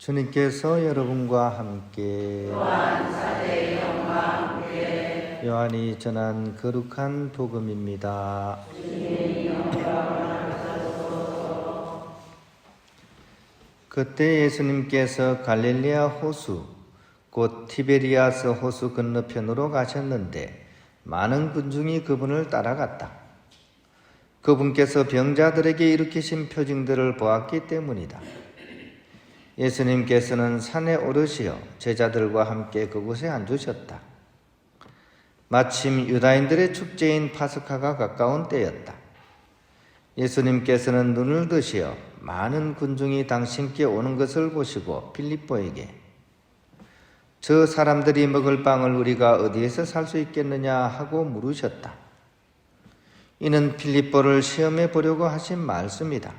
주님께서 여러분과 함께 요한이 전한 거룩한 복음입니다. 그때 예수님께서 갈릴리아 호수 곧 티베리아스 호수 건너편으로 가셨는데 많은 군중이 그분을 따라갔다. 그분께서 병자들에게 일으키신 표징들을 보았기 때문이다. 예수님께서는 산에 오르시어 제자들과 함께 그곳에 앉으셨다. 마침 유다인들의 축제인 파스카가 가까운 때였다. 예수님께서는 눈을 드시어 많은 군중이 당신께 오는 것을 보시고 빌립보에게 저 사람들이 먹을 빵을 우리가 어디에서 살 수 있겠느냐 하고 물으셨다. 이는 빌립보를 시험해 보려고 하신 말씀이다.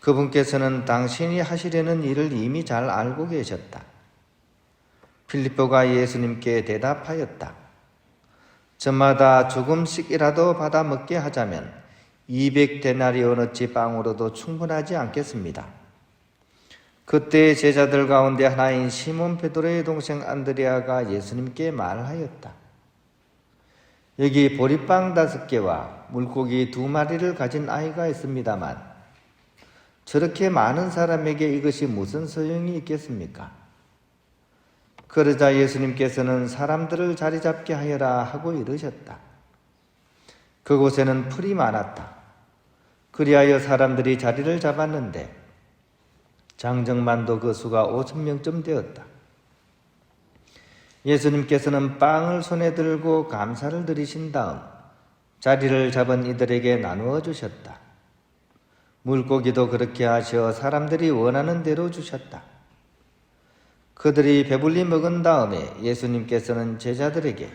그분께서는 당신이 하시려는 일을 이미 잘 알고 계셨다. 빌립보가 예수님께 대답하였다. 저마다 조금씩이라도 받아 먹게 하자면 200데나리온어치 빵으로도 충분하지 않겠습니다. 그때 제자들 가운데 하나인 시몬 베드로의 동생 안드레아가 예수님께 말하였다. 여기 보리빵 5개와 물고기 2마리를 가진 아이가 있습니다만 저렇게 많은 사람에게 이것이 무슨 소용이 있겠습니까? 그러자 예수님께서는 사람들을 자리 잡게 하여라 하고 이르셨다. 그곳에는 풀이 많았다. 그리하여 사람들이 자리를 잡았는데 장정만도 그 수가 5,000명쯤 되었다. 예수님께서는 빵을 손에 들고 감사를 드리신 다음 자리를 잡은 이들에게 나누어 주셨다. 물고기도 그렇게 하시어 사람들이 원하는 대로 주셨다. 그들이 배불리 먹은 다음에 예수님께서는 제자들에게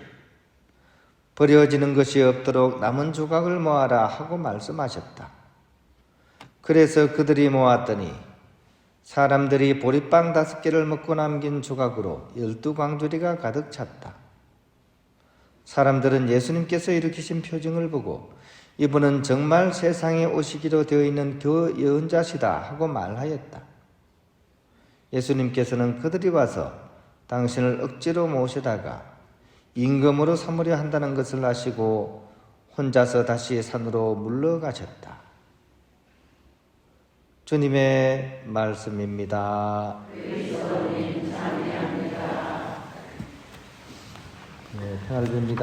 버려지는 것이 없도록 남은 조각을 모아라 하고 말씀하셨다. 그래서 그들이 모았더니 사람들이 보리빵 5개를 먹고 남긴 조각으로 12광주리가 가득 찼다. 사람들은 예수님께서 일으키신 표징을 보고 이분은 정말 세상에 오시기로 되어 있는 그 예언자시다 하고 말하였다. 예수님께서는 그들이 와서 당신을 억지로 모시다가 임금으로 삼으려 한다는 것을 아시고 혼자서 다시 산으로 물러가셨다. 주님의 말씀입니다. 그리스도님 찬미합니다. 네, 평화를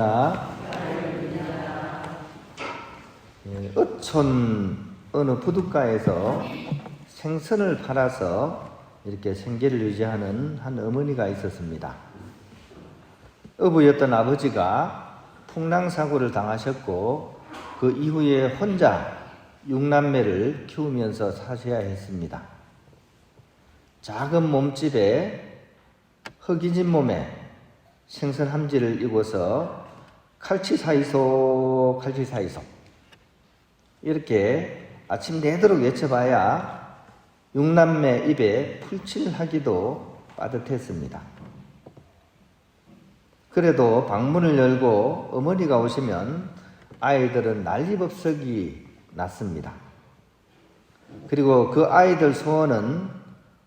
어촌 어느 부둣가에서 생선을 팔아서 이렇게 생계를 유지하는 한 어머니가 있었습니다. 어부였던 아버지가 풍랑사고를 당하셨고 그 이후에 혼자 6남매를 키우면서 사셔야 했습니다. 작은 몸집에 흑이진 몸에 생선 함지를 입어서 칼치사이소 이렇게 아침 내도록 외쳐봐야 6남매 입에 풀칠하기도 빠듯했습니다. 그래도 방문을 열고 어머니가 오시면 아이들은 난리법석이 났습니다. 그리고 그 아이들 소원은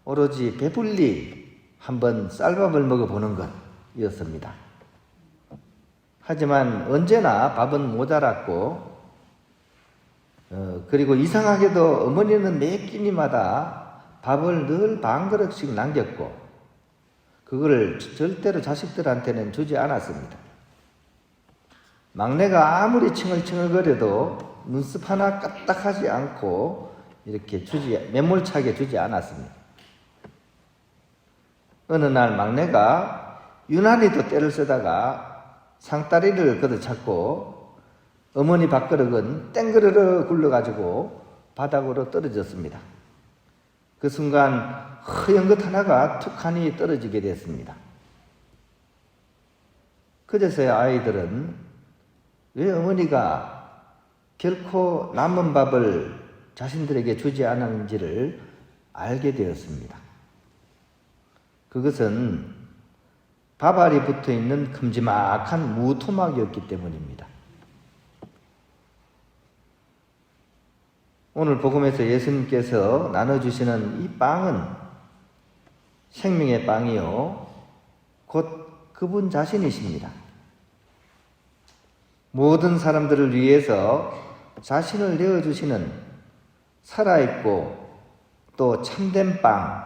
오로지 배불리 한번 쌀밥을 먹어보는 것이었습니다. 하지만 언제나 밥은 모자랐고 그리고 이상하게도 어머니는 매 끼니마다 밥을 늘 반 그릇씩 남겼고 그거를 절대로 자식들한테는 주지 않았습니다. 막내가 아무리 칭얼칭얼거려도 눈썹 하나 까딱하지 않고 이렇게 매몰차게 주지 않았습니다. 어느 날 막내가 유난히도 때를 쓰다가 상다리를 걷어찼고 어머니 밥그릇은 땡그르르 굴러가지고 바닥으로 떨어졌습니다. 그 순간 허연 것 하나가 툭하니 떨어지게 됐습니다. 그제서야 아이들은 왜 어머니가 결코 남은 밥을 자신들에게 주지 않았는지를 알게 되었습니다. 그것은 밥알이 붙어있는 큼지막한 무토막이었기 때문입니다. 오늘 복음에서 예수님께서 나눠주시는 이 빵은 생명의 빵이요 곧 그분 자신이십니다. 모든 사람들을 위해서 자신을 내어주시는 살아있고 또 참된 빵,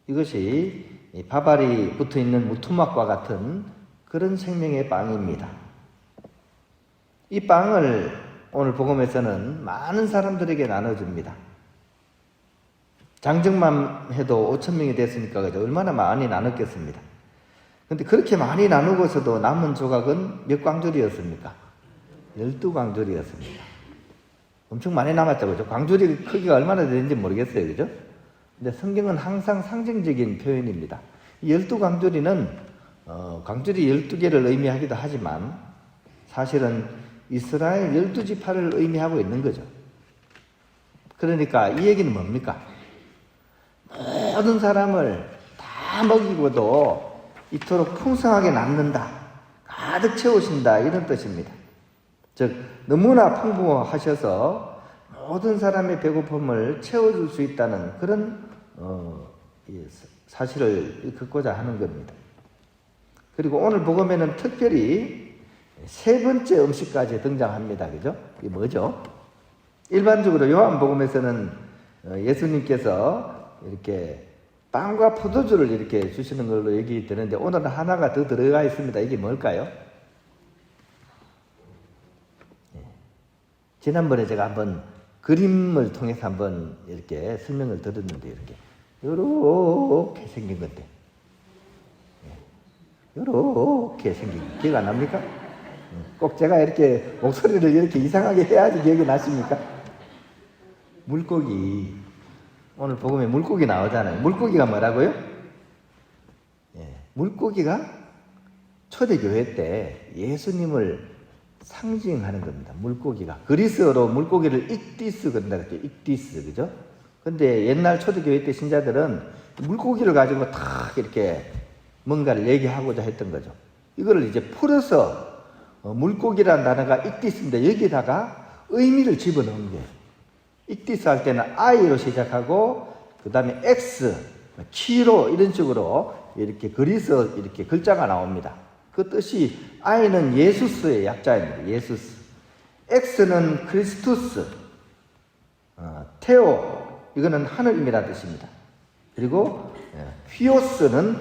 이것이 밥알이 붙어있는 무토막과 같은 그런 생명의 빵입니다. 이 빵을 오늘 복음에서는 많은 사람들에게 나눠줍니다. 장정만 해도 5,000명이 됐으니까 얼마나 많이 나눴겠습니다. 그런데 그렇게 많이 나누고서도 남은 조각은 몇 광줄이었습니까? 12광줄이었습니다. 엄청 많이 남았죠, 그죠? 광줄이 크기가 얼마나 되는지 모르겠어요, 그죠? 근데 성경은 항상 상징적인 표현입니다. 이 12광줄이는 광줄이 12개를 의미하기도 하지만 사실은 이스라엘 12지파를 의미하고 있는 거죠. 그러니까 이 얘기는 뭡니까? 모든 사람을 다 먹이고도 이토록 풍성하게 남는다, 가득 채우신다, 이런 뜻입니다. 즉 너무나 풍부하셔서 모든 사람의 배고픔을 채워줄 수 있다는 그런 사실을 긋고자 하는 겁니다. 그리고 오늘 복음에는 특별히 세 번째 음식까지 등장합니다. 그죠? 이게 뭐죠? 일반적으로 요한복음에서는 예수님께서 이렇게 빵과 포도주를 이렇게 주시는 걸로 얘기되는데 오늘은 하나가 더 들어가 있습니다. 이게 뭘까요? 지난번에 제가 한번 그림을 통해서 한번 이렇게 설명을 들었는데 이렇게 생긴 건데 이렇게 생긴 기억 안 납니까? 꼭 제가 이렇게 목소리를 이렇게 이상하게 해야지 기억이 나십니까? 물고기. 오늘 복음에 물고기 나오잖아요. 물고기가 뭐라고요? 물고기가 초대교회 때 예수님을 상징하는 겁니다. 물고기가. 그리스어로 물고기를 익디스 그런다 그랬죠. 익디스, 그죠? 근데 옛날 초대교회 때 신자들은 물고기를 가지고 탁 이렇게 뭔가를 얘기하고자 했던 거죠. 이거를 이제 풀어서 물고기라는 단어가 익디스인데 여기다가 의미를 집어넣은 거예요. 익디스 할 때는 I로 시작하고 그 다음에 X, 키로 이런 식으로 이렇게 그리스어 이렇게 글자가 나옵니다. 그 뜻이 I는 예수스의 약자입니다. 예수스. X는 크리스투스, 테오 이거는 하느님이라는 뜻입니다. 그리고 휘오스는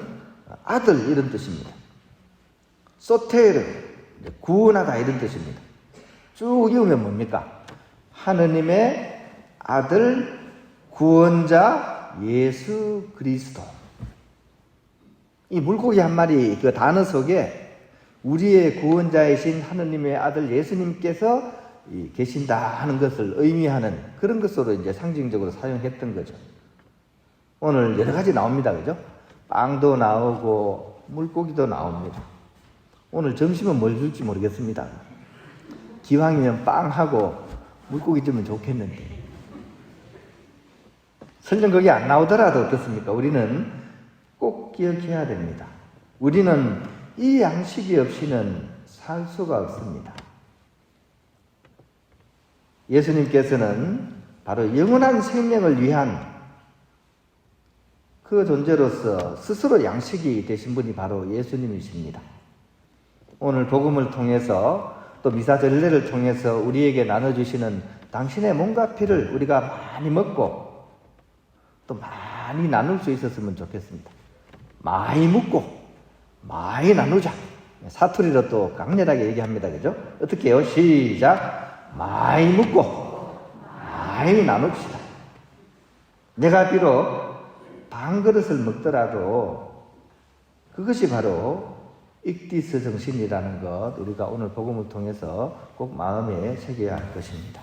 아들 이런 뜻입니다. 소테르 구원하다 이런 뜻입니다. 쭉 이으면 뭡니까? 하느님의 아들 구원자 예수 그리스도. 이 물고기 한 마리 그 단어 속에 우리의 구원자이신 하느님의 아들 예수님께서 계신다 하는 것을 의미하는 그런 것으로 이제 상징적으로 사용했던 거죠. 오늘 여러 가지 나옵니다. 그죠? 빵도 나오고 물고기도 나옵니다. 오늘 점심은 뭘 줄지 모르겠습니다. 기왕이면 빵하고 물고기 주면 좋겠는데. 설령 거기 안 나오더라도 어떻습니까? 우리는 꼭 기억해야 됩니다. 우리는 이 양식이 없이는 살 수가 없습니다. 예수님께서는 바로 영원한 생명을 위한 그 존재로서 스스로 양식이 되신 분이 바로 예수님이십니다. 오늘 복음을 통해서 또 미사전례를 통해서 우리에게 나눠주시는 당신의 몸과 피를 우리가 많이 먹고 또 많이 나눌 수 있었으면 좋겠습니다. 많이 먹고 많이 나누자. 사투리로 또 강렬하게 얘기합니다. 그죠? 어떻게 해요? 시작. 많이 먹고 많이 나눕시다. 내가 비록 반 그릇을 먹더라도 그것이 바로 익디스 정신이라는 것 우리가 오늘 복음을 통해서 꼭 마음에 새겨야 할 것입니다.